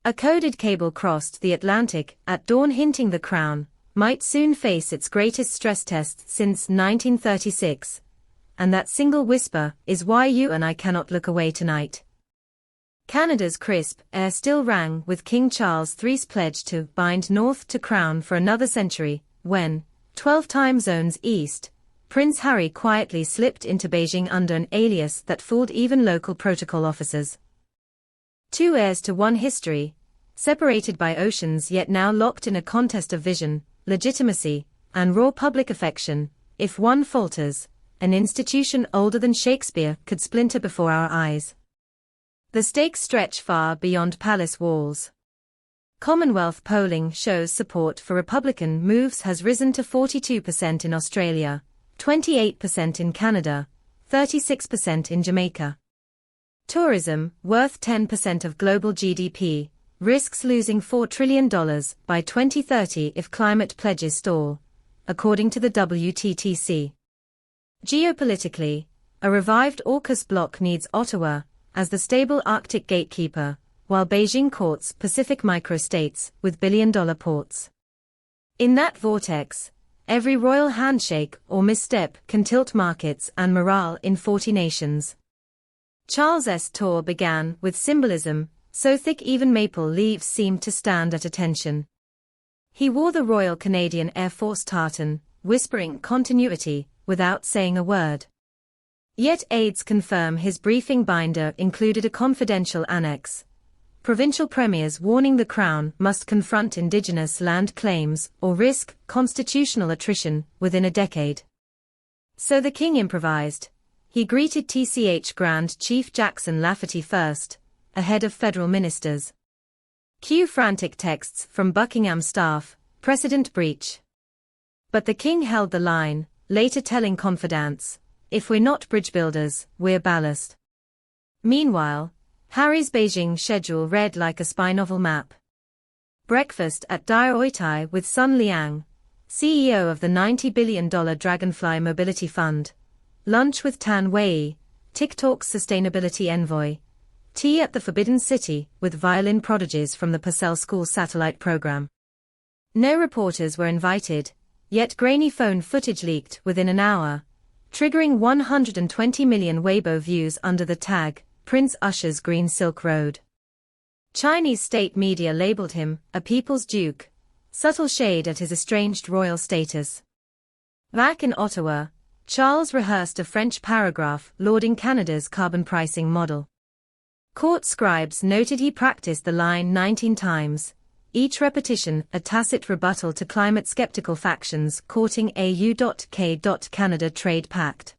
A coded cable crossed the Atlantic at dawn, hinting the Crown might soon face its greatest stress test since 1936. And that single whisper is why you and I cannot look away tonight. Canada's crisp air still rang with King Charles III's pledge to bind North to Crown for another century, when, 12 time zones east, Prince Harry quietly slipped into Beijing under an alias that fooled even local protocol officers. Two heirs to one history, separated by oceans yet now locked in a contest of vision, legitimacy, and raw public affection. If one falters, an institution older than Shakespeare could splinter before our eyes. The stakes stretch far beyond palace walls. Commonwealth polling shows support for Republican moves has risen to 42% in Australia, 28% in Canada, 36% in Jamaica. Tourism, worth 10% of global GDP, risks losing $4 trillion by 2030 if climate pledges stall, according to the WTTC. Geopolitically, a revived AUKUS bloc needs Ottawa as the stable Arctic gatekeeper, while Beijing courts Pacific microstates with billion-dollar ports. In that vortex, every royal handshake or misstep can tilt markets and morale in 40 nations. Charles's tour began with symbolism, so thick even maple leaves seemed to stand at attention. He wore the Royal Canadian Air Force tartan, whispering continuity, without saying a word. Yet aides confirm his briefing binder included a confidential annex. Provincial premiers warning the Crown must confront Indigenous land claims or risk constitutional attrition within a decade. So the King improvised. He greeted TCH Grand Chief Jackson Lafferty first, ahead of federal ministers. Cue frantic texts from Buckingham staff, precedent breach. But the King held the line, later telling confidants, "If we're not bridge builders, we're ballast." Meanwhile, Harry's Beijing schedule read like a spy novel map. Breakfast at Dire Oitai with Sun Liang, CEO of the $90 billion Dragonfly Mobility Fund. Lunch with Tan Wei, TikTok's sustainability envoy. Tea at the Forbidden City with violin prodigies from the Purcell School satellite program. No reporters were invited, yet grainy phone footage leaked within an hour, triggering 120 million Weibo views under the tag, Prince Usher's Green Silk Road. Chinese state media labeled him a people's duke, subtle shade at his estranged royal status. Back in Ottawa, Charles rehearsed a French paragraph lauding Canada's carbon pricing model. Court scribes noted he practiced the line 19 times, each repetition a tacit rebuttal to climate-skeptical factions courting a U.K.Canada trade pact.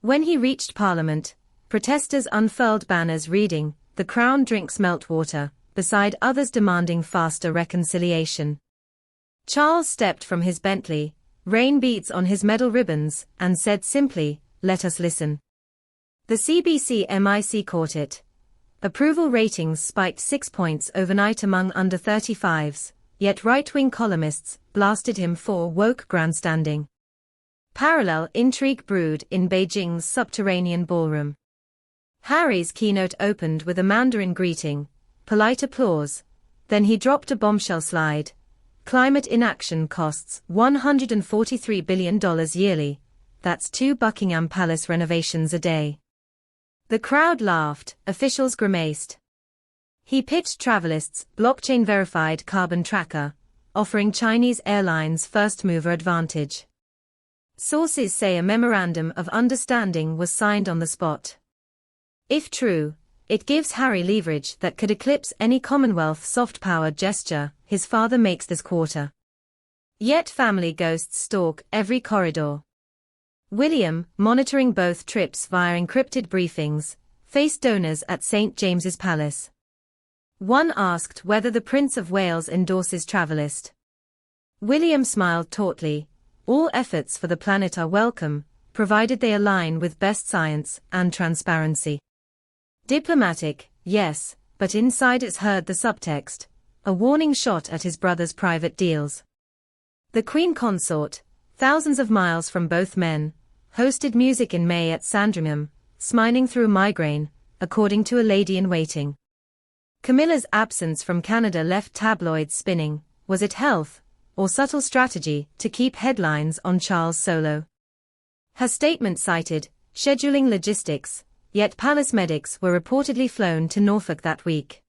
When he reached Parliament, protesters unfurled banners reading, "The Crown drinks meltwater," beside others demanding faster reconciliation. Charles stepped from his Bentley, rain beads on his medal ribbons, and said simply, "Let us listen." The CBC-MIC caught it. Approval ratings spiked 6 points overnight among under 35s, yet right-wing columnists blasted him for woke grandstanding. Parallel intrigue brewed in Beijing's subterranean ballroom. Harry's keynote opened with a Mandarin greeting, polite applause, then he dropped a bombshell slide. Climate inaction costs $143 billion yearly. That's 2 Buckingham Palace renovations a day. The crowd laughed, officials grimaced. He pitched Travelist's blockchain-verified carbon tracker, offering Chinese airlines first-mover advantage. Sources say a memorandum of understanding was signed on the spot. If true, it gives Harry leverage that could eclipse any Commonwealth soft power gesture his father makes this quarter. Yet family ghosts stalk every corridor. William, monitoring both trips via encrypted briefings, faced donors at St. James's Palace. One asked whether the Prince of Wales endorses Travelist. William smiled tautly. "All efforts for the planet are welcome, provided they align with best science and transparency." Diplomatic, yes, but inside it's heard the subtext, a warning shot at his brother's private deals. The Queen Consort, thousands of miles from both men, hosted music in May at Sandringham, smiling through a migraine, according to a lady-in-waiting. Camilla's absence from Canada left tabloids spinning. Was it health, or subtle strategy to keep headlines on Charles' solo? Her statement cited scheduling logistics, yet palace medics were reportedly flown to Norfolk that week.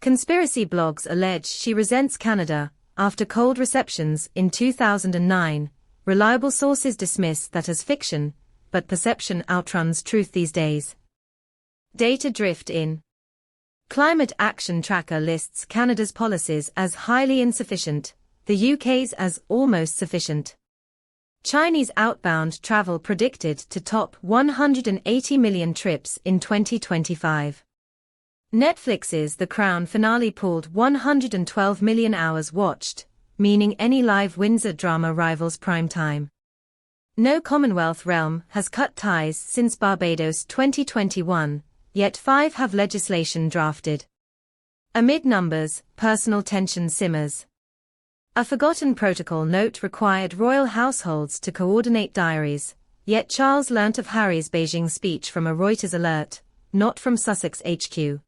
Conspiracy blogs allege she resents Canada after cold receptions in 2009. Reliable sources dismiss that as fiction, but perception outruns truth these days. Data drift in. Climate Action Tracker lists Canada's policies as highly insufficient, the UK's as almost sufficient. Chinese outbound travel predicted to top 180 million trips in 2025. Netflix's The Crown finale pulled 112 million hours watched, meaning any live Windsor drama rivals prime time. No Commonwealth realm has cut ties since Barbados 2021, yet 5 have legislation drafted. Amid numbers, personal tension simmers. A forgotten protocol note required royal households to coordinate diaries, yet Charles learnt of Harry's Beijing speech from a Reuters alert, not from Sussex HQ.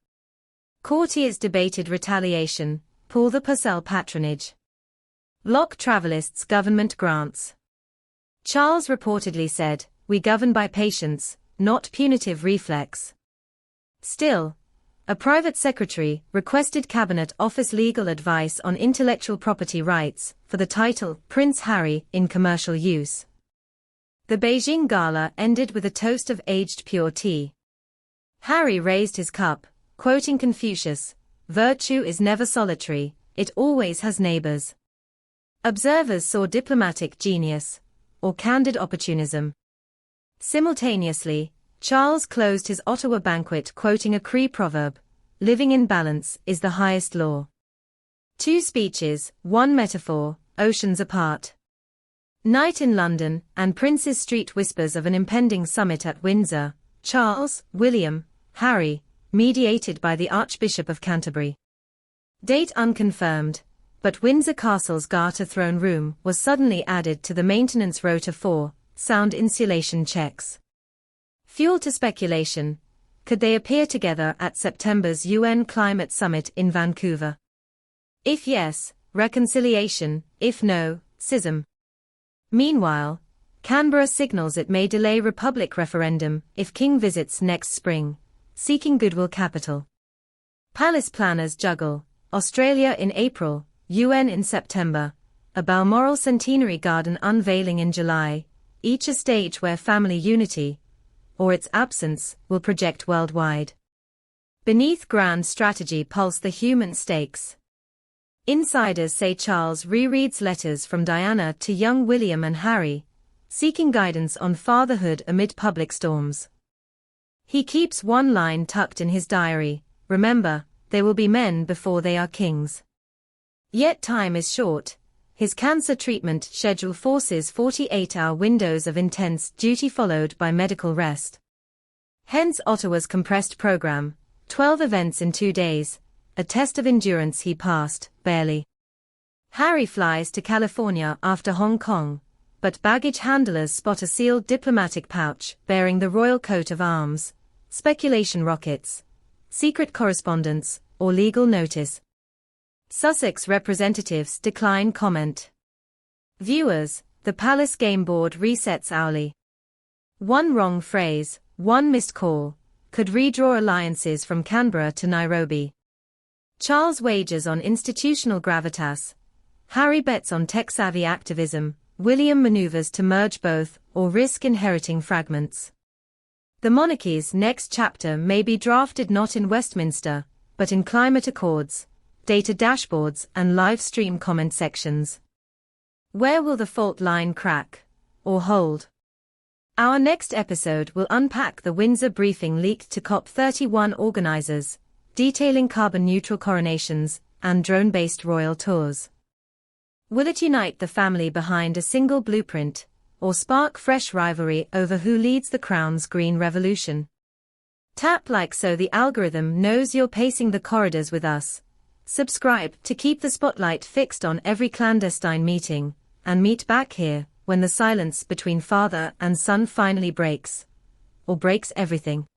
Courtiers debated retaliation, pull the Purcell patronage. Lock Travelists government grants. Charles reportedly said, "We govern by patience, not punitive reflex." Still, a private secretary requested Cabinet Office legal advice on intellectual property rights for the title Prince Harry in commercial use. The Beijing gala ended with a toast of aged pure tea. Harry raised his cup, quoting Confucius, "Virtue is never solitary, it always has neighbors." Observers saw diplomatic genius, or candid opportunism. Simultaneously, Charles closed his Ottawa banquet quoting a Cree proverb, "Living in balance is the highest law." 2 speeches, 1 metaphor, oceans apart. Night in London, and Prince's Street whispers of an impending summit at Windsor, Charles, William, Harry, mediated by the Archbishop of Canterbury. Date unconfirmed, but Windsor Castle's Garter throne room was suddenly added to the maintenance rota for sound insulation checks. Fuel to speculation. Could they appear together at September's UN Climate Summit in Vancouver? If yes, reconciliation, if no, schism. Meanwhile, Canberra signals it may delay Republic referendum if King visits next spring, seeking goodwill capital. Palace planners juggle, Australia in April, UN in September, a Balmoral Centenary Garden unveiling in July, each a stage where family unity, or its absence, will project worldwide. Beneath grand strategy pulse the human stakes. Insiders say Charles rereads letters from Diana to young William and Harry, seeking guidance on fatherhood amid public storms. He keeps one line tucked in his diary, "Remember, there will be men before they are kings." Yet time is short. His cancer treatment schedule forces 48-hour windows of intense duty followed by medical rest. Hence Ottawa's compressed program, 12 events in 2 days, a test of endurance he passed, barely. Harry flies to California after Hong Kong, but baggage handlers spot a sealed diplomatic pouch bearing the royal coat of arms, speculation rockets, secret correspondence, or legal notice. Sussex representatives decline comment. Viewers, the Palace Game Board resets hourly. One wrong phrase, one missed call, could redraw alliances from Canberra to Nairobi. Charles wagers on institutional gravitas. Harry bets on tech-savvy activism. William maneuvers to merge both, or risk inheriting fragments. The monarchy's next chapter may be drafted not in Westminster, but in climate accords, data dashboards and live stream comment sections. Where will the fault line crack, or hold? Our next episode will unpack the Windsor briefing leaked to COP31 organizers, detailing carbon-neutral coronations and drone-based royal tours. Will it unite the family behind a single blueprint, or spark fresh rivalry over who leads the Crown's green revolution? Tap like so the algorithm knows you're pacing the corridors with us. Subscribe to keep the spotlight fixed on every clandestine meeting, and meet back here when the silence between father and son finally breaks, or breaks everything.